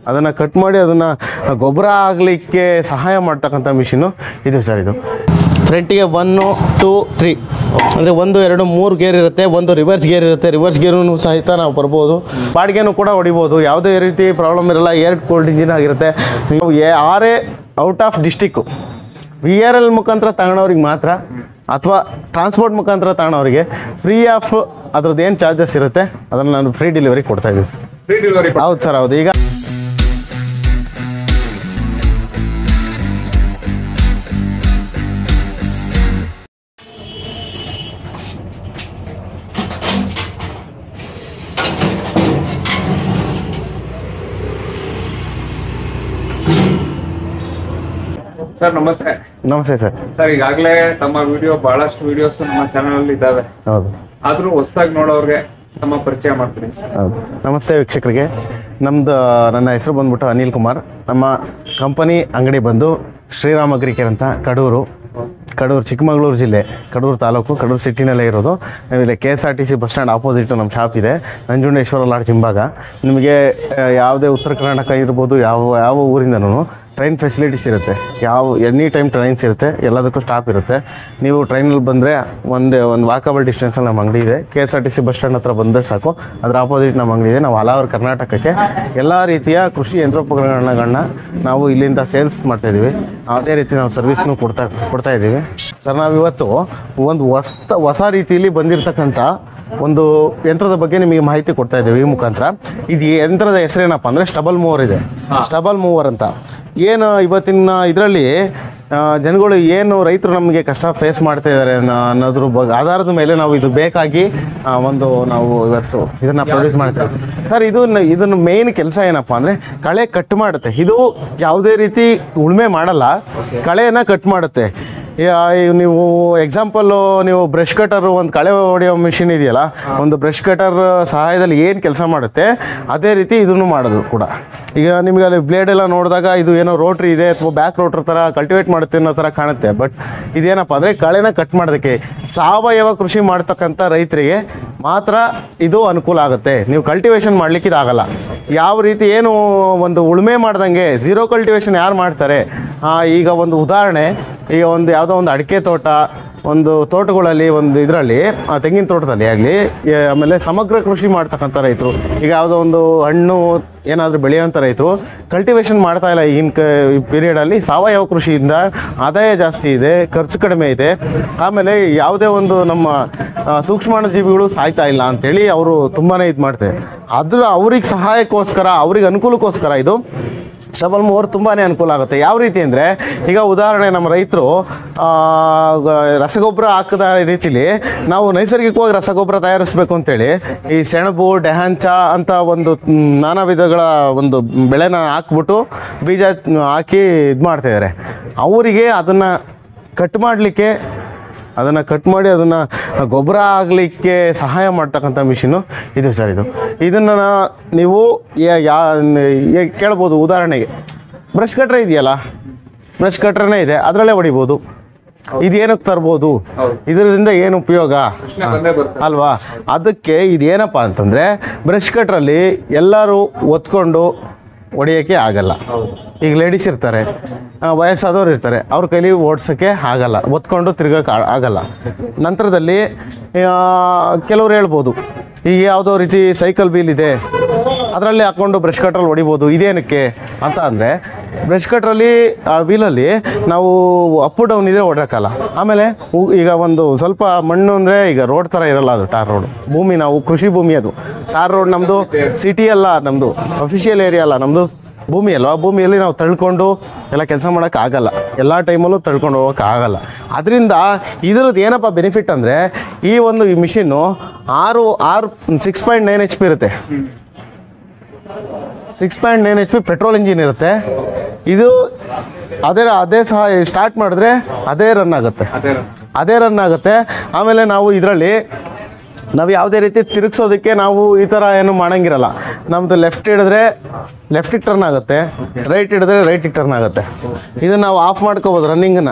ಅದನ್ನು ಕಟ್ ಮಾಡಿ ಅದನ್ನು ಗೊಬ್ಬರ ಆಗಲಿಕ್ಕೆ ಸಹಾಯ ಮಾಡ್ತಕ್ಕಂಥ ಮಿಷಿನು ಇದು ಸರ್. ಇದು ಫ್ರಂಟಿಗೆ 1 2 3 ಅಂದರೆ 1 2 3 ಗೇರ್ ಇರುತ್ತೆ, ಒಂದು ರಿವರ್ಸ್ ಗೇರ್ ಇರುತ್ತೆ. ರಿವರ್ಸ್ ಗೇರೂ ಸಹಿತ ನಾವು ಬರ್ಬೋದು, ಬಾಡಿಗೆನೂ ಕೂಡ ಹೊಡಿಬೋದು, ಯಾವುದೇ ರೀತಿ ಪ್ರಾಬ್ಲಮ್ ಇರಲ್ಲ. ಏರ್ ಕೂಲ್ಡ್ ಇಂಜಿನ್ ಆಗಿರುತ್ತೆ. ನೀವು ಯಾರೇ ಔಟ್ ಆಫ್ ಡಿಸ್ಟಿಕ್ಕು VRL ಮುಖಾಂತರ ತಗೊಳ್ಳೋರಿಗೆ ಮಾತ್ರ ಅಥವಾ ಟ್ರಾನ್ಸ್ಪೋರ್ಟ್ ಮುಖಾಂತರ ತಗೊಳ್ಳೋರಿಗೆ ಫ್ರೀ ಆಫ್ ಅದ್ರದ್ದು ಏನು ಚಾರ್ಜಸ್ ಇರುತ್ತೆ ಅದನ್ನು ನಾನು ಫ್ರೀ ಡೆಲಿವರಿ ಕೊಡ್ತಾ ಇದ್ದೀನಿ. Free delivery? ಹೌದು ಸರ್, ಹೌದು. ಈಗ ಸರ್ ನಮಸ್ತೆ. ನಮಸ್ತೆ ಸರ್. ಸರ್ ಈಗಾಗಲೇ ತಮ್ಮ ವಿಡಿಯೋ ಬಹಳಷ್ಟು ವಿಡಿಯೋಸ್ ನಮ್ಮ ಚಾನಲ್ ಇದ್ದಾವೆ. ಹೌದು. ಆದ್ರೂ ಹೊಸದಾಗಿ ನೋಡೋರಿಗೆ ತಮ್ಮ ಪರಿಚಯ ಮಾಡ್ತೀನಿ. ಹೌದು. ನಮಸ್ತೆ ವೀಕ್ಷಕರಿಗೆ. ನನ್ನ ಹೆಸರು ಬಂದ್ಬಿಟ್ಟು ಅನಿಲ್ ಕುಮಾರ್. ನಮ್ಮ ಕಂಪನಿ ಅಂಗಡಿ ಬಂದು ಶ್ರೀರಾಮ್ ಅಗ್ರಿಕೇರ್ ಅಂತ, ಕಡೂರು, ಚಿಕ್ಕಮಗಳೂರು ಜಿಲ್ಲೆ, ಕಡೂರು ತಾಲೂಕು, ಕಡೂರು ಸಿಟಿನಲ್ಲೇ ಇರೋದು. ನಾವಿಲ್ಲಿ KSRTC ಬಸ್ ಸ್ಟ್ಯಾಂಡ್ ಆಪೋಸಿಟ್ ನಮ್ಮ ಶಾಪ್ ಇದೆ, ನಂಜುಂಡೇಶ್ವರ ಲಾಡ್ಜ್ ಹಿಂಭಾಗ. ನಿಮಗೆ ಯಾವುದೇ ಉತ್ತರ ಕರ್ನಾಟಕ ಇರ್ಬೋದು, ಯಾವ ಊರಿಂದನೂ ಟ್ರೈನ್ ಫೆಸಿಲಿಟೀಸ್ ಇರುತ್ತೆ. ಎನಿ ಟೈಮ್ ಟ್ರೈನ್ಸ್ ಇರುತ್ತೆ, ಎಲ್ಲದಕ್ಕೂ ಸ್ಟಾಪ್ ಇರುತ್ತೆ. ನೀವು ಟ್ರೈನಲ್ಲಿ ಬಂದರೆ ಒಂದು ವಾಕಬಲ್ ಡಿಸ್ಟೆನ್ಸಲ್ಲಿ ನಮ್ಮ ಅಂಗಡಿ ಇದೆ. KSRTC ಬಸ್ ಸ್ಟ್ಯಾಂಡ್ ಹತ್ರ ಬಂದರೆ ಸಾಕು, ಅದರ ಆಪೋಸಿಟ್ ನಮ್ಮ ಅಂಗಡಿ ಇದೆ. ನಾವು ಆಲ್ ಓವರ್ ಕರ್ನಾಟಕಕ್ಕೆ ಎಲ್ಲ ರೀತಿಯ ಕೃಷಿ ಯಂತ್ರೋಪಕರಣಗಳನ್ನ ನಾವು ಇಲ್ಲಿಂದ ಸೇಲ್ಸ್ ಮಾಡ್ತಾಯಿದ್ದೀವಿ. ಅದೇ ರೀತಿ ನಾವು ಸರ್ವಿಸ್ನೂ ಕೊಡ್ತಾ ಇದ್ದೀವಿ ಸರ್. ನಾವಿವತ್ತು ಒಂದು ಹೊಸ ರೀತಿಯಲ್ಲಿ ಬಂದಿರತಕ್ಕಂಥ ಒಂದು ಯಂತ್ರದ ಬಗ್ಗೆ ನಿಮಗೆ ಮಾಹಿತಿ ಕೊಡ್ತಾ ಇದ್ದೀವಿ ಈ ಮುಖಾಂತರ. ಇದು ಯಂತ್ರದ ಹೆಸರೇನಪ್ಪ ಅಂದರೆ ಸ್ಟಬಲ್ ಮೂವರ್ ಇದೆ. ಸ್ಟಬಲ್ ಮೂವರ್ ಅಂತ ಏನು ಇವತ್ತಿನ ಇದರಲ್ಲಿ ಜನಗಳು ಏನು ರೈತರು ನಮಗೆ ಕಷ್ಟ ಫೇಸ್ ಮಾಡ್ತಾ ಇದ್ದಾರೆ ಅನ್ನೋದ್ರ ಆಧಾರದ ಮೇಲೆ ನಾವು ಇದು ಬೇಕಾಗಿ ನಾವು ಇವತ್ತು ಇದನ್ನು ಪ್ರೊಡ್ಯೂಸ್ ಮಾಡ್ತೇವೆ ಸರ್. ಇದನ್ನು ಮೇಯ್ನ್ ಕೆಲಸ ಏನಪ್ಪ ಅಂದರೆ ಕಳೆ ಕಟ್ ಮಾಡುತ್ತೆ. ಇದು ಯಾವುದೇ ರೀತಿ ಉಳುಮೆ ಮಾಡಲ್ಲ, ಕಳೆಯನ್ನು ಕಟ್ ಮಾಡುತ್ತೆ. ನೀವು ಎಕ್ಸಾಂಪಲ್ಲು, ನೀವು ಬ್ರಷ್ ಕಟರು, ಒಂದು ಕಳೆ ಹೊಡೆಯೋ ಮಿಷಿನ್ ಇದೆಯಲ್ಲ, ಒಂದು ಬ್ರಷ್ ಕಟರ್ ಸಹಾಯದಲ್ಲಿ ಏನು ಕೆಲಸ ಮಾಡುತ್ತೆ ಅದೇ ರೀತಿ ಇದನ್ನು ಮಾಡೋದು ಕೂಡ. ಈಗ ನಿಮಗೆ ಅಲ್ಲಿ ಬ್ಲೇಡ್ ಎಲ್ಲ ನೋಡಿದಾಗ ಇದು ಏನೋ ರೋಟ್ರಿ ಇದೆ ಅಥವಾ ಬ್ಯಾಕ್ ರೋಟ್ರ್ ಥರ ಕಲ್ಟಿವೇಟ್ ಮಾಡುತ್ತೆ ಅನ್ನೋ ಥರ ಕಾಣುತ್ತೆ. ಬಟ್ ಇದೇನಪ್ಪ ಅಂದರೆ ಕಳೆನ ಕಟ್ ಮಾಡೋದಕ್ಕೆ, ಸಾವಯವ ಕೃಷಿ ಮಾಡ್ತಕ್ಕಂಥ ರೈತರಿಗೆ ಮಾತ್ರ ಇದು ಅನುಕೂಲ ಆಗುತ್ತೆ. ನೀವು ಕಲ್ಟಿವೇಷನ್ ಮಾಡಲಿಕ್ಕೆ ಇದಾಗಲ್ಲ. ಯಾವ ರೀತಿ ಏನು ಒಂದು ಉಳುಮೆ ಮಾಡ್ದಂಗೆ ಝೀರೋ ಕಲ್ಟಿವೇಷನ್ ಯಾರು ಮಾಡ್ತಾರೆ? ಈಗ ಒಂದು ಉದಾಹರಣೆ, ಈಗ ಯಾವುದೋ ಒಂದು ಅಡಿಕೆ ತೋಟ, ಒಂದು ತೋಟಗಳಲ್ಲಿ, ಒಂದು ಇದರಲ್ಲಿ ತೆಂಗಿನ ತೋಟದಲ್ಲಿ ಆಗಲಿ, ಆಮೇಲೆ ಸಮಗ್ರ ಕೃಷಿ ಮಾಡ್ತಕ್ಕಂಥ ರೈತರು, ಈಗ ಯಾವುದೋ ಒಂದು ಹಣ್ಣು ಏನಾದರೂ ಬೆಳೆಯೋಂಥ ರೈತರು ಕಲ್ಟಿವೇಷನ್ ಮಾಡ್ತಾ ಇಲ್ಲ. ಈಗಿನ ಪೀರಿಯಡಲ್ಲಿ ಸಾವಯವ ಕೃಷಿಯಿಂದ ಆದಾಯ ಜಾಸ್ತಿ ಇದೆ, ಖರ್ಚು ಕಡಿಮೆ ಇದೆ, ಆಮೇಲೆ ಯಾವುದೇ ಒಂದು ನಮ್ಮ ಸೂಕ್ಷ್ಮಾಣು ಜೀವಿಗಳು ಸಾಯ್ತಾ ಇಲ್ಲ ಅಂಥೇಳಿ ಅವರು ತುಂಬಾ ಇದು ಮಾಡ್ತಾರೆ. ಅವ್ರಿಗೆ ಸಹಾಯಕ್ಕೋಸ್ಕರ, ಅವ್ರಿಗೆ ಅನುಕೂಲಕ್ಕೋಸ್ಕರ ಇದು ಸ್ಟಬಲ್ ಮೂವರ್ ತುಂಬಾ ಅನುಕೂಲ ಆಗುತ್ತೆ. ಯಾವ ರೀತಿ ಅಂದರೆ, ಈಗ ಉದಾಹರಣೆ, ನಮ್ಮ ರೈತರು ರಸಗೊಬ್ಬರ ಹಾಕದ ರೀತಿಲಿ ನಾವು ನೈಸರ್ಗಿಕವಾಗಿ ರಸಗೊಬ್ಬರ ತಯಾರಿಸಬೇಕು ಅಂತೇಳಿ ಈ ಸೆಣಬು, ಡೆಹಾಂಚ ಅಂತ ಒಂದು ನಾನಾ ವಿಧಗಳ ಒಂದು ಬೆಳೆನ ಹಾಕ್ಬಿಟ್ಟು ಬೀಜ ಹಾಕಿ ಇದು ಮಾಡ್ತಾಯಿದ್ದಾರೆ. ಅವರಿಗೆ ಅದನ್ನು ಕಟ್ ಮಾಡಿ ಅದನ್ನು ಗೊಬ್ಬರ ಆಗಲಿಕ್ಕೆ ಸಹಾಯ ಮಾಡ್ತಕ್ಕಂಥ ಮಿಷಿನು ಇದು ಸರ್. ಇದನ್ನು ನೀವು ಕೇಳ್ಬೋದು. ಉದಾಹರಣೆಗೆ ಬ್ರಷ್ ಕಟ್ರೆ ಇದೆಯಲ್ಲ, ಬ್ರಷ್ ಕಟ್ರನೇ ಇದೆ, ಅದರಲ್ಲೇ ಹೊಡಿಬೋದು. ಇದೇನಕ್ಕೆ ತರ್ಬೋದು, ಇದರಿಂದ ಏನು ಉಪಯೋಗ ಅಲ್ವಾ? ಅದಕ್ಕೆ ಇದೇನಪ್ಪ ಅಂತಂದರೆ, ಬ್ರಷ್ ಕಟ್ರಲ್ಲಿ ಎಲ್ಲರೂ ಒತ್ಕೊಂಡು ಹೊಡೆಯೋಕ್ಕೆ ಆಗಲ್ಲ. ಈಗ ಲೇಡೀಸ್ ಇರ್ತಾರೆ, ವಯಸ್ಸಾದವ್ರು ಇರ್ತಾರೆ, ಅವ್ರ ಕೈಲಿ ಓಡಿಸೋಕ್ಕೆ ಆಗಲ್ಲ, ಒತ್ಕೊಂಡು ತಿರ್ಗೋಕ್ಕೆ ಆಗಲ್ಲ. ನಂತರದಲ್ಲಿ ಕೆಲವ್ರು ಹೇಳ್ಬೋದು, ಈಗ ಯಾವುದೋ ರೀತಿ ಸೈಕಲ್ ವೀಲ್ ಇದೆ, ಅದರಲ್ಲಿ ಹಾಕ್ಕೊಂಡು ಬ್ರಷ್ ಕಟ್ರಲ್ಲಿ ಹೊಡಿಬೋದು. ಇದೇನಕ್ಕೆ ಅಂತ ಅಂದರೆ, ಬ್ರಷ್ ಕಟ್ರಲ್ಲಿ ಆ ವೀಲಲ್ಲಿ ನಾವು ಅಪ್ ಡೌನ್ ಇದ್ರೆ ಹೊಡೋಕ್ಕಲ್ಲ. ಆಮೇಲೆ ಈಗ ಒಂದು ಸ್ವಲ್ಪ ಮಣ್ಣು ಅಂದರೆ, ಈಗ ರೋಡ್ ಥರ ಇರಲ್ಲ, ಅದು ಟಾರ್ ರೋಡ್ ಭೂಮಿ, ನಾವು ಕೃಷಿ ಭೂಮಿ, ಅದು ಟಾರ್ ರೋಡ್ ನಮ್ಮದು ಸಿಟಿ ಅಲ್ಲ, ನಮ್ಮದು ಅಫಿಷಿಯಲ್ ಏರಿಯಾ ಅಲ್ಲ, ನಮ್ಮದು ಭೂಮಿ ಅಲ್ವ. ಭೂಮಿಯಲ್ಲಿ ನಾವು ತಳ್ಕೊಂಡು ಎಲ್ಲ ಕೆಲಸ ಮಾಡೋಕ್ಕಾಗಲ್ಲ, ಎಲ್ಲ ಟೈಮಲ್ಲೂ ತಳ್ಕೊಂಡು ಹೋಗೋಕ್ಕಾಗಲ್ಲ. ಅದರಿಂದ ಇದರದ್ದು ಏನಪ್ಪ ಬೆನಿಫಿಟ್ ಅಂದರೆ, ಈ ಮಿಷಿನ್ನು 6.9 HP ಇರುತ್ತೆ. 6.9 HP ಪೆಟ್ರೋಲ್ ಇಂಜಿನ್ ಇರುತ್ತೆ. ಇದು ಅದೇ ಸಹ ಸ್ಟಾರ್ಟ್ ಮಾಡಿದ್ರೆ ಅದೇ ರನ್ ಆಗುತ್ತೆ. ಆಮೇಲೆ ನಾವು ಇದರಲ್ಲಿ ಯಾವುದೇ ರೀತಿ ತಿರುಗಿಸೋದಕ್ಕೆ ನಾವು ಈ ಥರ ಏನು ಮಾಡೋಂಗಿರಲ್ಲ. ನಮ್ಮದು ಲೆಫ್ಟ್ ಹಿಡಿದ್ರೆ ಲೆಫ್ಟಿಗೆ ಟರ್ನ್ ಆಗುತ್ತೆ, ರೈಟ್ ಹಿಡಿದ್ರೆ ರೈಟಿಗೆ ಟರ್ನ್ ಆಗುತ್ತೆ. ಇದನ್ನು ನಾವು ಆಫ್ ಮಾಡ್ಕೋಬೋದು.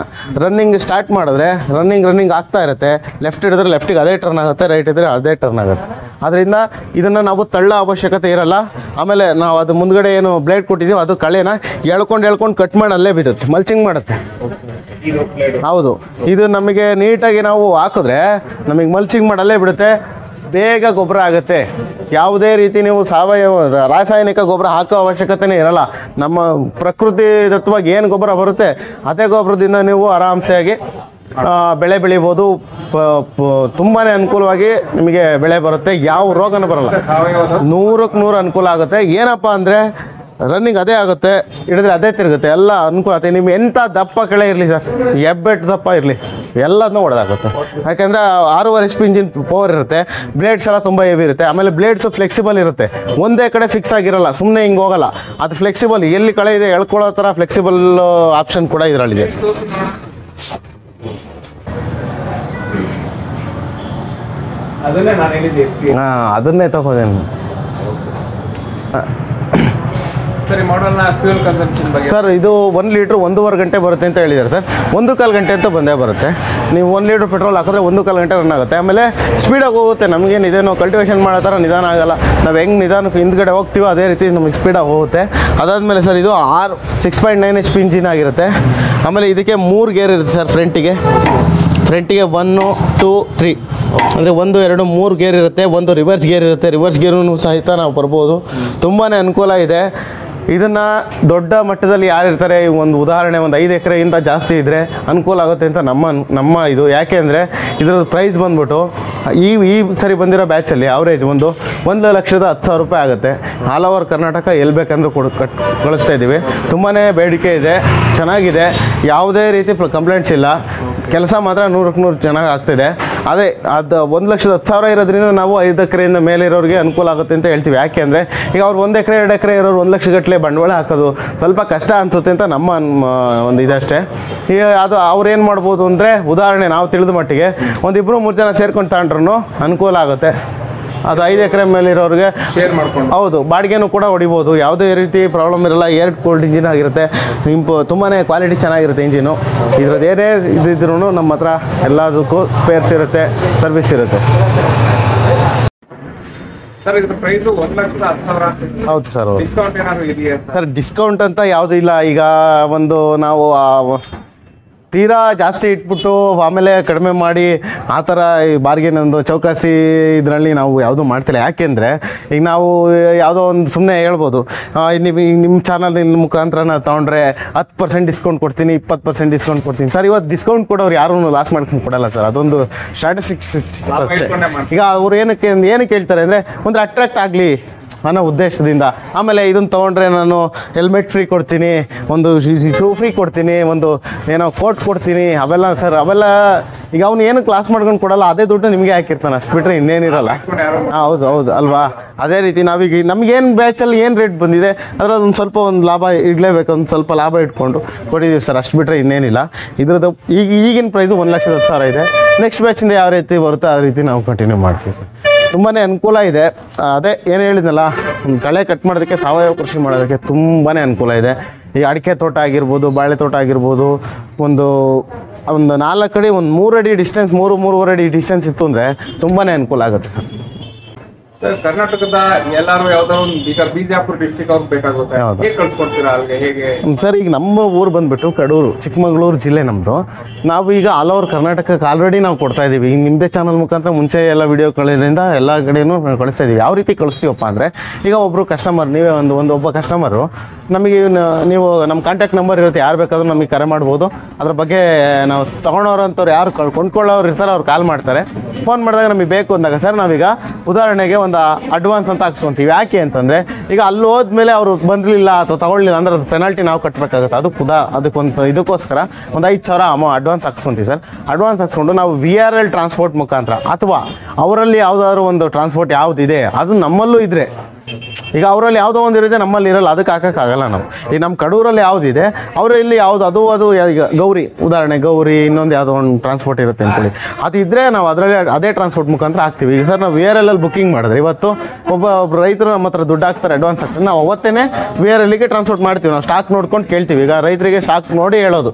ರನ್ನಿಂಗ್ ಸ್ಟಾರ್ಟ್ ಮಾಡಿದ್ರೆ ರನ್ನಿಂಗ್ ಆಗ್ತಾ ಇರುತ್ತೆ. ಲೆಫ್ಟ್ ಹಿಡಿದ್ರೆ ಲೆಫ್ಟಿಗೆ ಅದೇ ಟರ್ನ್ ಆಗುತ್ತೆ, ರೈಟ್ ಹಿಡಿದ್ರೆ ಅದೇ ಟರ್ನ್ ಆಗುತ್ತೆ. ಅದರಿಂದ ಇದನ್ನು ನಾವು ತಳ್ಳೋ ಅವಶ್ಯಕತೆ ಇರಲ್ಲ. ಆಮೇಲೆ ನಾವು ಅದು ಮುಂದ್ಗಡೆ ಏನು ಬ್ಲೇಡ್ ಕೊಟ್ಟಿದ್ದೀವಿ ಅದು ಕಳೆನ ಎಳ್ಕೊಂಡು ಕಟ್ ಮಾಡಿ ಅಲ್ಲೇ ಬಿಡುತ್ತೆ, ಮಲ್ಚಿಂಗ್ ಮಾಡುತ್ತೆ. ಹೌದು, ಇದು ನಮಗೆ ನೀಟಾಗಿ ನಾವು ಹಾಕಿದ್ರೆ ನಮಗೆ ಮಲ್ಚಿಂಗ್ ಮಾಡಲ್ಲೇ ಬಿಡುತ್ತೆ, ಬೇಗ ಗೊಬ್ಬರ ಆಗುತ್ತೆ. ಯಾವುದೇ ರೀತಿ ನೀವು ಸಾವಯವ ರಾಸಾಯನಿಕ ಗೊಬ್ಬರ ಹಾಕೋ ಅವಶ್ಯಕತೆನೇ ಇರಲ್ಲ. ನಮ್ಮ ಪ್ರಕೃತಿ ದತ್ತವಾಗಿ ಏನು ಗೊಬ್ಬರ ಬರುತ್ತೆ ಅದೇ ಗೊಬ್ಬರದಿಂದ ನೀವು ಆರಾಮ್ಸೆಯಾಗಿ ಬೆಳೆ ಬೆಳಿಬೋದು. ತುಂಬಾ ಅನುಕೂಲವಾಗಿ ನಿಮಗೆ ಬೆಳೆ ಬರುತ್ತೆ, ಯಾವ ರೋಗನೂ ಬರಲ್ಲ. 100ಕ್ಕೆ 100 ಅನುಕೂಲ ಆಗುತ್ತೆ. ಏನಪ್ಪ ಅಂದರೆ ರನ್ನಿಂಗ್ ಅದೇ ಆಗುತ್ತೆ, ಹಿಡಿದ್ರೆ ಅದೇ ತಿರುಗುತ್ತೆ, ಎಲ್ಲ ಅನುಕೂಲ ಆಗುತ್ತೆ. ನಿಮ್ಗೆ ಎಂಥ ದಪ್ಪ ಕೆಳೆ ಇರಲಿ ಸರ್, ಎಬ್ಬೆಟ್ಟು ದಪ್ಪ ಇರಲಿ, ಎಲ್ಲದನ್ನೂ ಹೊಡೆದಾಗುತ್ತೆ. ಯಾಕೆಂದರೆ 6.5 HP ಇಂಜಿನ್ ಪವರ್ ಇರುತ್ತೆ, ಬ್ಲೇಡ್ಸ್ ಎಲ್ಲ ತುಂಬ ಹೆವಿ ಇರುತ್ತೆ. ಆಮೇಲೆ ಬ್ಲೇಡ್ಸು ಫ್ಲೆಕ್ಸಿಬಲ್ ಇರುತ್ತೆ, ಒಂದೇ ಕಡೆ ಫಿಕ್ಸ್ ಆಗಿರಲ್ಲ, ಸುಮ್ಮನೆ ಹಿಂಗೆ ಹೋಗಲ್ಲ. ಅದು ಫ್ಲೆಕ್ಸಿಬಲ್, ಎಲ್ಲಿ ಕಳೆ ಇದೆ ಎಳ್ಕೊಳ್ಳೋ ಥರ ಫ್ಲೆಕ್ಸಿಬಲ್ ಆಪ್ಷನ್ ಕೂಡ ಇದರಲ್ಲಿದೆ. ಅದನ್ನೇ ತಗೋದೇನು ಸರ್. ಇದು 1 ಲೀಟ್ರ್ 1.5 ಗಂಟೆ ಬರುತ್ತೆ ಅಂತ ಹೇಳಿದ್ದಾರೆ ಸರ್. 1.25 ಗಂಟೆ ಅಂತ ಬಂದೇ ಬರುತ್ತೆ. ನೀವು 1 ಲೀಟ್ರ್ ಪೆಟ್ರೋಲ್ ಹಾಕಿದ್ರೆ 1.25 ಗಂಟೆ ರನ್ ಆಗುತ್ತೆ. ಆಮೇಲೆ ಸ್ಪೀಡಾಗಿ ಹೋಗುತ್ತೆ. ನಮಗೇನು ಇದೇನೋ ಕಲ್ಟಿವೇಷನ್ ಮಾಡೋ ಥರ ನಿಧಾನ ಆಗಲ್ಲ. ನಾವು ಹೆಂಗೆ ನಿಧಾನಕ್ಕೆ ಹಿಂದ್ಗಡೆ ಹೋಗ್ತೀವೋ ಅದೇ ರೀತಿ ನಮಗೆ ಸ್ಪೀಡಾಗಿ ಹೋಗುತ್ತೆ. ಅದಾದಮೇಲೆ ಸರ್ ಇದು 6.9 HP ಇಂಜಿನ್ ಆಗಿರುತ್ತೆ. ಆಮೇಲೆ ಇದಕ್ಕೆ 3 ಗೇರ್ ಇರುತ್ತೆ ಸರ್. ಫ್ರಂಟಿಗೆ 1 2 3 ಅಂದರೆ 1 2 3 ಗೇರ್ ಇರುತ್ತೆ. ಒಂದು ರಿವರ್ಸ್ ಗೇರ್ ಇರುತ್ತೆ. ರಿವರ್ಸ್ ಗೇರೂ ಸಹಿತ ನಾವು ಬರ್ಬೋದು. ತುಂಬಾ ಅನುಕೂಲ ಇದೆ. ಇದನ್ನು ದೊಡ್ಡ ಮಟ್ಟದಲ್ಲಿ ಯಾರಿರ್ತಾರೆ, ಒಂದು ಉದಾಹರಣೆ ಒಂದು 5 ಎಕರೆಗಿಂತ ಜಾಸ್ತಿ ಇದ್ದರೆ ಅನುಕೂಲ ಆಗುತ್ತೆ ಅಂತ ನಮ್ಮ ಇದು. ಯಾಕೆ ಅಂದರೆ ಇದ್ರದ್ದು ಪ್ರೈಸ್ ಬಂದ್ಬಿಟ್ಟು ಈ ಸರಿ ಬಂದಿರೋ ಬ್ಯಾಚಲ್ಲಿ ಅವರೇಜ್ 1,10,000 ರೂಪಾಯಿ ಆಗುತ್ತೆ. ಆಲ್ ಓವರ್ ಕರ್ನಾಟಕ ಎಲ್ಲಿ ಬೇಕಂದ್ರೂ ಕಳಿಸ್ತಾ ಇದ್ದೀವಿ. ತುಂಬಾ ಬೇಡಿಕೆ ಇದೆ, ಚೆನ್ನಾಗಿದೆ, ಯಾವುದೇ ರೀತಿ ಕಂಪ್ಲೇಂಟ್ಸ್ ಇಲ್ಲ. ಕೆಲಸ ಮಾತ್ರ 100ಕ್ಕೆ 100 ಚೆನ್ನಾಗಿ ಆಗ್ತಿದೆ. ಅದೇ ಅದು 1,10,000 ಇರೋದ್ರಿಂದ ನಾವು 5 ಎಕರೆಯಿಂದ ಮೇಲಿರೋರಿಗೆ ಅನುಕೂಲ ಆಗುತ್ತೆ ಅಂತ ಹೇಳ್ತೀವಿ. ಯಾಕೆ ಅಂದರೆ ಈಗ ಅವ್ರು 1 ಎಕರೆ 2 ಎಕರೆ ಇರೋರು 1 ಲಕ್ಷ ಗಟ್ಟಲೆ ಬಂಡವಾಳ ಹಾಕೋದು ಸ್ವಲ್ಪ ಕಷ್ಟ ಅನಿಸುತ್ತೆ ಅಂತ ನಮ್ಮ ಒಂದು ಇದಷ್ಟೇ. ಈಗ ಅದು ಅವ್ರು ಏನು ಮಾಡ್ಬೋದು ಅಂದರೆ, ಉದಾಹರಣೆ ನಾವು ತಿಳಿದ ಮಟ್ಟಿಗೆ 1-2-3 ಜನ ಸೇರ್ಕೊಂಡು ತಗೊಂಡ್ರು ಅನುಕೂಲ ಆಗುತ್ತೆ. ಅದು 5 ಎಕರೆ ಮೇಲಿರೋರಿಗೆ ಶೇರ್ ಮಾಡ್ಕೊಂಡು ಹೌದು ಬಾಡಿಗೆನೂ ಕೂಡ ಹೊಡಿಬೋದು. ಯಾವುದೇ ರೀತಿ ಪ್ರಾಬ್ಲಮ್ ಇರಲ್ಲ. ಏರ್ ಕೂಲ್ಡ್ ಇಂಜಿನ್ ಆಗಿರುತ್ತೆ. ತುಂಬಾ ಕ್ವಾಲಿಟಿ ಚೆನ್ನಾಗಿರುತ್ತೆ ಇಂಜಿನು. ಇದ್ರದ್ದು ಏನೇ ಇದ್ರೂ ನಮ್ಮ ಹತ್ರ ಎಲ್ಲದಕ್ಕೂ ಸ್ಪೇರ್ಸ್ ಇರುತ್ತೆ, ಸರ್ವಿಸ್ ಇರುತ್ತೆ. ಸರ್ ಇದ್ರ ಪ್ರೈಸ್ 1,10,000. ಹೌದು ಸರ್. ಡಿಸ್ಕೌಂಟ್ ಏನಾದರೂ ಇದೆಯಾ ಸರ್? ಡಿಸ್ಕೌಂಟ್ ಅಂತ ಯಾವುದೂ ಇಲ್ಲ. ಈಗ ಒಂದು ನಾವು ತೀರಾ ಜಾಸ್ತಿ ಇಟ್ಬಿಟ್ಟು ಆಮೇಲೆ ಕಡಿಮೆ ಮಾಡಿ ಆ ಥರ ಈ ಬಾರ್ಗೇನ್ ಒಂದು ಚೌಕಾಸಿ ಇದರಲ್ಲಿ ನಾವು ಯಾವುದೂ ಮಾಡ್ತಿಲ್ಲ. ಯಾಕೆಂದರೆ ಈಗ ನಾವು ಯಾವುದೋ ಒಂದು ಸುಮ್ಮನೆ ಹೇಳ್ಬೋದು, ನಿಮ್ಮ ಚಾನಲ್ ಮುಖಾಂತರ ನಾನು ತೊಗೊಂಡ್ರೆ 10% ಡಿಸ್ಕೌಂಟ್ ಕೊಡ್ತೀನಿ, 20% ಡಿಸ್ಕೌಂಟ್ ಕೊಡ್ತೀನಿ. ಸರ್ ಇವತ್ತು ಡಿಸ್ಕೌಂಟ್ ಕೊಡೋರು ಯಾರೂ ಲಾಸ್ ಮಾಡ್ಕೊಂಡು ಕೊಡಲ್ಲ ಸರ್. ಅದೊಂದು ಸ್ಟ್ರಾಟಜಿಕ್ಸ್ ಅಷ್ಟೇ. ಈಗ ಅವ್ರು ಏನಕ್ಕೆ ಹೇಳ್ತಾರೆ ಅಂದರೆ ಒಂದು ಅಟ್ರಾಕ್ಟ್ ಆಗಲಿ ಅನ್ನೋ ಉದ್ದೇಶದಿಂದ. ಆಮೇಲೆ ಇದನ್ನು ತೊಗೊಂಡ್ರೆ ನಾನು ಹೆಲ್ಮೆಟ್ ಫ್ರೀ ಕೊಡ್ತೀನಿ, ಒಂದು ಶೂ ಫ್ರೀ ಕೊಡ್ತೀನಿ, ಒಂದು ಏನೋ ಕೋಟ್ ಕೊಡ್ತೀನಿ. ಅವೆಲ್ಲ ಸರ್ ಅವೆಲ್ಲ ಈಗ ಅವ್ನು ಏನು ಕ್ಲಾಸ್ ಮಾಡ್ಕೊಂಡು ಕೊಡಲ್ಲ, ಅದೇ ದುಡ್ಡು ನಿಮಗೆ ಹಾಕಿರ್ತಾನೆ, ಅಷ್ಟು ಬಿಟ್ಟರೆ ಇನ್ನೇನಿರಲ್ಲ. ಹೌದು ಅಲ್ವಾ? ಅದೇ ರೀತಿ ನಾವೀಗ ನಮಗೇನು ಬ್ಯಾಚಲ್ಲಿ ಏನು ರೇಟ್ ಬಂದಿದೆ ಅದರಲ್ಲಿ ಒಂದು ಸ್ವಲ್ಪ ಒಂದು ಲಾಭ ಇಡಲೇಬೇಕು, ಒಂದು ಸ್ವಲ್ಪ ಲಾಭ ಇಟ್ಕೊಂಡು ಕೊಟ್ಟಿದ್ದೀವಿ ಸರ್, ಅಷ್ಟು ಬಿಟ್ಟರೆ ಇನ್ನೇನಿಲ್ಲ. ಇದ್ರದ್ದು ಈಗಿನ ಪ್ರೈಸು 1,10,000 ಇದೆ. ನೆಕ್ಸ್ಟ್ ಬ್ಯಾಚಿಂದ ಯಾವ ರೀತಿ ಬರುತ್ತೋ ಆ ರೀತಿ ನಾವು ಕಂಟಿನ್ಯೂ ಮಾಡ್ತೀವಿ ಸರ್. ತುಂಬಾ ಅನುಕೂಲ ಇದೆ. ಅದೇ ಏನು ಹೇಳಿದ್ನಲ್ಲ, ಕಳೆ ಕಟ್ ಮಾಡೋದಕ್ಕೆ, ಸಾವಯವ ಕೃಷಿ ಮಾಡೋದಕ್ಕೆ ತುಂಬಾ ಅನುಕೂಲ ಇದೆ. ಈ ಅಡಿಕೆ ತೋಟ ಆಗಿರ್ಬೋದು, ಬಾಳೆ ತೋಟ ಆಗಿರ್ಬೋದು, ಒಂದು 4 ಅಡಿ, ಒಂದು 3 ಅಡಿ ಡಿಸ್ಟೆನ್ಸ್, 3-3.5 ಅಡಿ ಡಿಸ್ಟೆನ್ಸ್ ಇತ್ತು ಅಂದರೆ ತುಂಬಾ ಅನುಕೂಲ ಆಗುತ್ತೆ ಸರ್. ಸರ್ ಕರ್ನಾಟಕದ ಎಲ್ಲರೂ ಯಾವ್ದಾದ್ರು ಒಂದು ಈಗ ಬಿಜಾಪುರ ಡಿಸ್ಟ್ರಿಕ್ಟ್ ಅವ್ರಿಗೆ ಬೇಕಾಗುತ್ತೆ, ಹೇಗೆ ಕಳ್ಸ್ಕೊಡ್ತೀರಾ ಅಲ್ಲಿಗೆ? ಹೇಗೆ ಸರ್? ಈಗ ನಮ್ಮ ಊರು ಬಂದುಬಿಟ್ಟು ಕಡೂರು, ಚಿಕ್ಕಮಗಳೂರು ಜಿಲ್ಲೆ ನಮ್ಮದು. ನಾವು ಈಗ ಆಲ್ ಓವರ್ ಕರ್ನಾಟಕಕ್ಕೆ ಆಲ್ರೆಡಿ ನಾವು ಕೊಡ್ತಾ ಇದ್ದೀವಿ. ಈಗ ನಿಮ್ಮದೇ ಚಾನಲ್ ಮುಖಾಂತರ ಮುಂಚೆ ಎಲ್ಲ ವೀಡಿಯೋಗಳಿಂದ ಎಲ್ಲ ಕಡೆಯೂ ಕಳಿಸ್ತಾ ಇದ್ದೀವಿ. ಯಾವ ರೀತಿ ಕಳಿಸ್ತೀವಪ್ಪ ಅಂದರೆ, ಈಗ ಒಬ್ಬರು ಕಸ್ಟಮರ್, ನೀವೇ ಒಬ್ಬ ಕಸ್ಟಮರು ನಮಗೆ ನೀವು ನಮ್ಮ ಕಾಂಟ್ಯಾಕ್ಟ್ ನಂಬರ್ ಇರುತ್ತೆ, ಯಾರು ಬೇಕಾದರೂ ನಮಗೆ ಕರೆ ಮಾಡ್ಬೋದು. ಅದ್ರ ಬಗ್ಗೆ ನಾವು ತೊಗೊಳೋರು ಅಂಥವ್ರು ಯಾರು ಕೊಂಡ್ಕೊಳ್ಳೋರು ಇರ್ತಾರೆ, ಅವ್ರು ಕಾಲ್ ಮಾಡ್ತಾರೆ. ಫೋನ್ ಮಾಡಿದಾಗ ನಮಗೆ ಬೇಕು ಅಂದಾಗ ಸರ್ ನಾವೀಗ ಉದಾಹರಣೆಗೆ ಒಂದು ಅಡ್ವಾನ್ಸ್ ಅಂತ ಹಾಕ್ಸ್ಕೊತೀವಿ. ಯಾಕೆ ಅಂತಂದರೆ ಈಗ ಅಲ್ಲಿ ಹೋದ್ಮೇಲೆ ಅವರು ಬಂದಿರಲಿಲ್ಲ ಅಥವಾ ತಗೊಳ್ಳಿಲ್ಲ ಅಂದ್ರೆ ಅದು ಪೆನಾಲ್ಟಿ ನಾವು ಕಟ್ಟಬೇಕಾಗುತ್ತೆ. ಇದಕ್ಕೋಸ್ಕರ ಒಂದು 5,000 ಅಡ್ವಾನ್ಸ್ ಹಾಕ್ಸ್ಕೊತೀವಿ ಸರ್. ಅಡ್ವಾನ್ಸ್ ಹಾಕ್ಸ್ಕೊಂಡು ನಾವು VRL ಟ್ರಾನ್ಸ್ಪೋರ್ಟ್ ಮುಖಾಂತರ ಅಥವಾ ಅವರಲ್ಲಿ ಯಾವುದಾದ್ರು ಒಂದು ಟ್ರಾನ್ಸ್ಪೋರ್ಟ್ ಯಾವುದಿದೆ ಅದು ನಮ್ಮಲ್ಲೂ ಇದ್ದರೆ ಈಗ ಅವರಲ್ಲಿ ಯಾವುದೋ ಒಂದು ಇರುತ್ತೆ, ನಮ್ಮಲ್ಲಿ ಇರಲ್ಲ, ಅದಕ್ಕೆ ಹಾಕೋಕ್ಕಾಗಲ್ಲ ನಾವು. ಈಗ ನಮ್ಮ ಕಡೂರಲ್ಲಿ ಯಾವುದಿದೆ ಅವರಲ್ಲಿ ಯಾವುದು ಅದು ಈಗ ಗೌರಿ ಉದಾಹರಣೆ, ಗೌರಿ ಇನ್ನೊಂದು ಯಾವುದೋ ಒಂದು ಟ್ರಾನ್ಸ್ಪೋರ್ಟ್ ಇರುತ್ತೆ ಅಂದ್ಕೊಳ್ಳಿ, ಅದು ಇದ್ದರೆ ನಾವು ಅದರಲ್ಲಿ ಅದೇ ಟ್ರಾನ್ಸ್ಪೋರ್ಟ್ ಮುಖಾಂತರ ಹಾಕ್ತೀವಿ. ಈಗ ಸರ್ ನಾವು VRL ಬುಕ್ಕಿಂಗ್ ಮಾಡಿದ್ರೆ ಇವತ್ತು ಒಬ್ಬ ರೈತರು ನಮ್ಮ ಹತ್ರ ದುಡ್ಡು ಹಾಕ್ತಾರೆ, ಅಡ್ವಾನ್ಸ್ ಹಾಕ್ತಾರೆ, ನಾವು ಅವತ್ತೇ VRLಗೆ ಟ್ರಾನ್ಸ್ಪೋರ್ಟ್ ಮಾಡ್ತೀವಿ. ನಾವು ಸ್ಟಾಕ್ ನೋಡ್ಕೊಂಡು ಕೇಳ್ತೀವಿ. ಈಗ ರೈತರಿಗೆ ಸ್ಟಾಕ್ ನೋಡಿ ಹೇಳೋದು,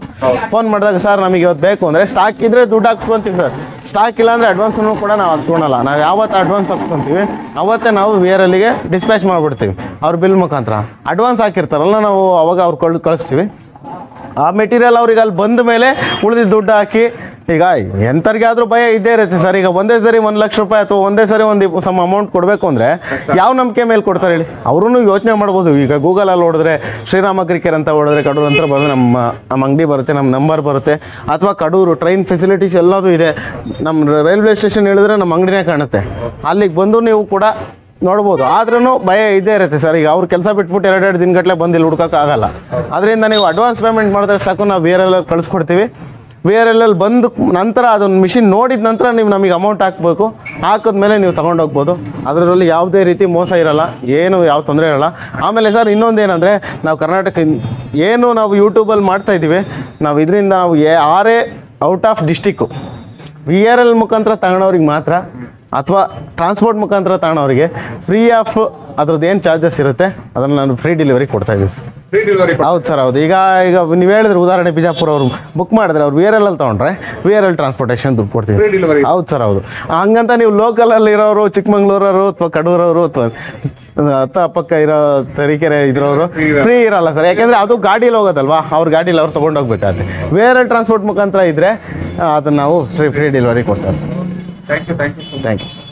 ಫೋನ್ ಮಾಡಿದಾಗ ಸರ್ ನಮಗೆ ಇವತ್ತು ಬೇಕು ಅಂದರೆ ಸ್ಟಾಕ್ ಇದ್ದರೆ ದುಡ್ಡು ಹಾಕ್ಸ್ಕೊತೀವಿ ಸರ್, ಸ್ಟಾಕ್ ಇಲ್ಲ ಅಂದರೆ ಅಡ್ವಾನ್ಸನ್ನು ಕೂಡ ನಾವು ಹಾಕ್ಸ್ಕೊಳಲ್ಲ. ನಾವು ಯಾವತ್ತು ಅಡ್ವಾನ್ಸ್ ಹಾಕ್ಸ್ಕೊತೀವಿ ಅವತ್ತೇ ನಾವು VRLಗೆ ಡಿಸ್ಪ್ಯಾಚ್ ಮಾಡಿಬಿಡ್ತೀವಿ ಅವ್ರ ಬಿಲ್ ಮುಖಾಂತರ. ಅಡ್ವಾನ್ಸ್ ಹಾಕಿರ್ತಾರಲ್ಲ ನಾವು ಅವಾಗ ಅವ್ರು ಕಳಿಸ್ತೀವಿ. ಆ ಮೆಟೀರಿಯಲ್ ಅವ್ರಿಗೆ ಅಲ್ಲಿ ಬಂದ ಮೇಲೆ ಉಳಿದಿದ್ದು ದುಡ್ಡು ಹಾಕಿ, ಈಗ ಎಂಥವ್ರಿಗೆ ಆದರೂ ಭಯ ಇದ್ದೇ ಇರುತ್ತೆ ಸರ್. ಈಗ ಒಂದೇ ಸರಿ 1 ಲಕ್ಷ ರೂಪಾಯಿ ಅಥವಾ ಒಂದೇ ಸರಿ ಒಂದು ಸಮ್ ಅಮೌಂಟ್ ಕೊಡಬೇಕು ಅಂದರೆ ಯಾವ ನಂಬಿಕೆ ಮೇಲೆ ಕೊಡ್ತಾರೆ ಹೇಳಿ? ಅವರೂ ಯೋಚನೆ ಮಾಡ್ಬೋದು. ಈಗ ಗೂಗಲಲ್ಲಿ ಹೊಡೆದ್ರೆ ಶ್ರೀರಾಮ ಅಗ್ರಿಕೇರ್ ಅಂತ ಹೊಡೆದ್ರೆ ಕಡೂರು ಅಂತ ಬರೋದು, ನಮ್ಮ ಅಂಗಡಿ ಬರುತ್ತೆ, ನಮ್ಮ ನಂಬರ್ ಬರುತ್ತೆ. ಅಥವಾ ಕಡೂರು ಟ್ರೈನ್ ಫೆಸಿಲಿಟೀಸ್ ಎಲ್ಲದೂ ಇದೆ. ನಮ್ಮ ರೈಲ್ವೆ ಸ್ಟೇಷನ್ ಹೇಳಿದ್ರೆ ನಮ್ಮ ಅಂಗಡಿನೇ ಕಾಣುತ್ತೆ. ಅಲ್ಲಿಗೆ ಬಂದು ನೀವು ಕೂಡ ನೋಡ್ಬೋದು. ಆದ್ರೂ ಭಯ ಇದ್ದೇ ಇರುತ್ತೆ ಸರ್. ಈಗ ಅವ್ರು ಕೆಲಸ ಬಿಟ್ಬಿಟ್ಟು 2 ದಿನಗಟ್ಟಲೆ ಬಂದು ಇಲ್ಲಿ ಹುಡ್ಕೋಕ್ಕಾಗಲ್ಲ. ಅದರಿಂದ ನೀವು ಅಡ್ವಾನ್ಸ್ ಪೇಮೆಂಟ್ ಮಾಡಿದ್ರೆ ಸಾಕು, ನಾವು VRL ಕಳಿಸ್ಕೊಡ್ತೀವಿ. VRL ಬಂದು ನಂತರ ಅದೊಂದು ಮಿಷಿನ್ ನೋಡಿದ ನಂತರ ನೀವು ನಮಗೆ ಅಮೌಂಟ್ ಹಾಕಬೇಕು. ಹಾಕಿದ್ಮೇಲೆ ನೀವು ತೊಗೊಂಡೋಗ್ಬೋದು. ಅದರಲ್ಲಿ ಯಾವುದೇ ರೀತಿ ಮೋಸ ಇರೋಲ್ಲ, ಏನು ಯಾವ ತೊಂದರೆ ಇರೋಲ್ಲ. ಆಮೇಲೆ ಸರ್ ಇನ್ನೊಂದು ಏನಂದರೆ, ನಾವು ಕರ್ನಾಟಕ ಏನು ನಾವು ಯೂಟ್ಯೂಬಲ್ಲಿ ಮಾಡ್ತಾಯಿದ್ದೀವಿ, ನಾವು ಇದರಿಂದ ನಾವು ಯಾರೇ ಔಟ್ ಆಫ್ ಡಿಸ್ಟಿಕ್ಕು VRL ಮುಖಾಂತರ ತಗೊಳೋರಿಗೆ ಮಾತ್ರ ಅಥವಾ ಟ್ರಾನ್ಸ್ಪೋರ್ಟ್ ಮುಖಾಂತರ ತಗೊಳೋರಿಗೆ ಫ್ರೀ ಆಫ್ ಅದ್ರದ್ದು ಏನು ಚಾರ್ಜಸ್ ಇರುತ್ತೆ ಅದನ್ನು ನಾನು ಫ್ರೀ ಡೆಲಿವರಿ ಕೊಡ್ತಾಯಿದ್ದೀವಿ ಸರ್. Free delivery? ಹೌದು ಸರ್, ಹೌದು. ಈಗ ನೀವು ಹೇಳಿದ್ರೆ ಉದಾಹರಣೆ ಬಿಜಾಪುರ ಅವರು ಬುಕ್ ಮಾಡಿದ್ರೆ ಅವ್ರು VRL ತೊಗೊಂಡ್ರೆ VRL ಟ್ರಾನ್ಸ್ಪೋರ್ಟೇಷನ್ ದುಡ್ಡು ಕೊಡ್ತೀವಿ. Free delivery? ಹೌದು ಸರ್, ಹೌದು. ಹಂಗಂತ ನೀವು ಲೋಕಲಲ್ಲಿ ಇರೋರು, ಚಿಕ್ಕಮಂಗ್ಳೂರವರು ಅಥವಾ ಕಡೂರವರು ಅಥವಾ ಅಕ್ಕಪಕ್ಕ ಇರೋ ತರೀಕೆರೆ ಇದ್ರವರು ಫ್ರೀ ಇರಲ್ಲ ಸರ್. ಯಾಕೆಂದರೆ ಅದು ಗಾಡೀಲಿ ಹೋಗೋದಲ್ವಾ, ಅವ್ರ ಗಾಡೀಲಿ ಅವ್ರು ತೊಗೊಂಡೋಗ್ಬೇಕಾಗುತ್ತೆ. VRL ಟ್ರಾನ್ಸ್ಪೋರ್ಟ್ ಮುಖಾಂತರ ಇದ್ದರೆ ಅದನ್ನು ನಾವು ಫ್ರೀ ಡೆಲಿವರಿ ಕೊಡ್ತಾ ಇರ್ತೀವಿ. Thank you. Thank you sir.